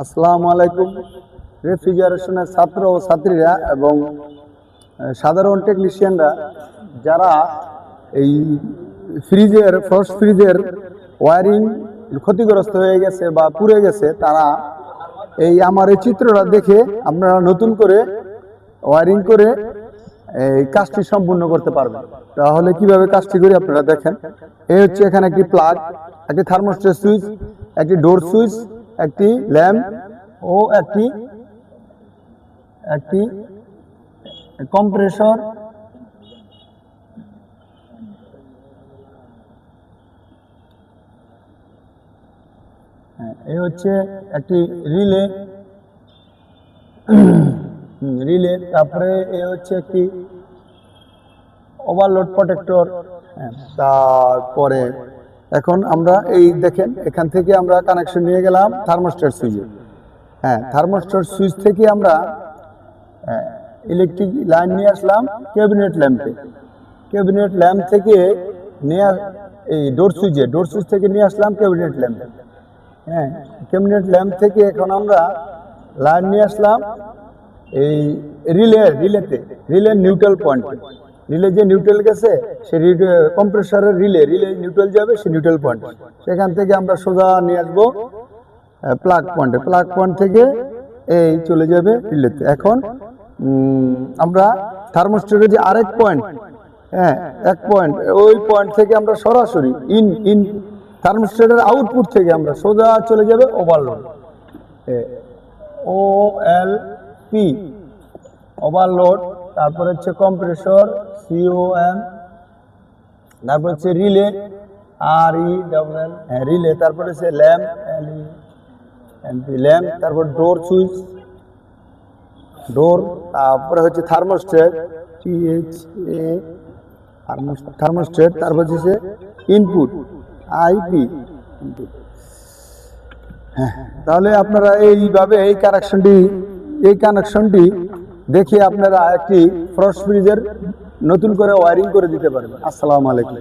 আসসালামু আলাইকুম। রেফ্রিজারেশনের ছাত্র ও ছাত্রীরা এবং সাধারণ টেকনিশিয়ানরা যারা এই ফ্রস্ট ফ্রিজের ওয়ারিং ক্ষতিগ্রস্ত হয়ে গেছে বা পুড়ে গেছে, তারা আমার এই চিত্রটা দেখে আপনারা নতুন করে ওয়ারিং করে এই কাজটি সম্পূর্ণ করতে পারবেন। তাহলে কিভাবে কাজটি করি আপনারা দেখেন। এই হচ্ছে এখানে একটি প্লাগ, একটি থার্মোস্ট্যাট সুইচ, একটি ডোর সুইচ, একটি ল্যাম্প ও একটি কম্প্রেসর, এই হচ্ছে একটি রিলে, তারপরে এই হচ্ছে একটি ওভারলোড প্রোটেক্টর। তারপরে এখন আমরা এই দেখেন, এখান থেকে আমরা কানেকশন নিয়ে গেলাম থার্মোস্ট্যাট সুইচে। থার্মোস্ট্যাট সুইচ থেকে আমরা ইলেকট্রিক লাইন নিয়ে আসলাম ক্যাবিনেট ল্যাম্প থেকে নিয়ে এই ডোর সুইচ থেকে নিয়ে আসলাম ক্যাবিনেট ল্যাম্পে। ক্যাবিনেট ল্যাম্প থেকে এখন আমরা লাইন নিয়ে আসলাম এই রিলে নিউট্রাল পয়েন্ট। রিলে যে নিউট্রাল গেছে সে কম্প্রেসরের রিলে নিউট্রাল যাবে, সে নিউট্রাল পয়েন্ট। সেখান থেকে আমরা সোজা নিয়ে আসবো প্লাগ পয়েন্ট থেকে এই চলে যাবে রিলেতে। এখন আমরা থার্মোস্ট্যাটের যে আরেক পয়েন্ট, এক পয়েন্ট, ওই পয়েন্ট থেকে আমরা সরাসরি থার্মোস্ট্যাটের আউটপুট থেকে আমরা সোজা চলে যাবে ওভারলোড, OLP ওভারলোড। তারপর হচ্ছে কম্প্রেসর COM, তারপর হচ্ছে রিলে RELL, রিলে। তারপর হচ্ছে ল্যাম্প LEMP, তারপর ডোর সুইচ, তারপরে হচ্ছে থার্মোস্ট্যাট THA, তারপর হচ্ছে ইনপুট IP। তাহলে আপনারা এইভাবে এই কানেকশনটি দেখে আপনারা একটি ফ্রস্ট ফ্রিজের নতুন করে ওয়ারিং করে দিতে পারবেন। আসসালামু আলাইকুম।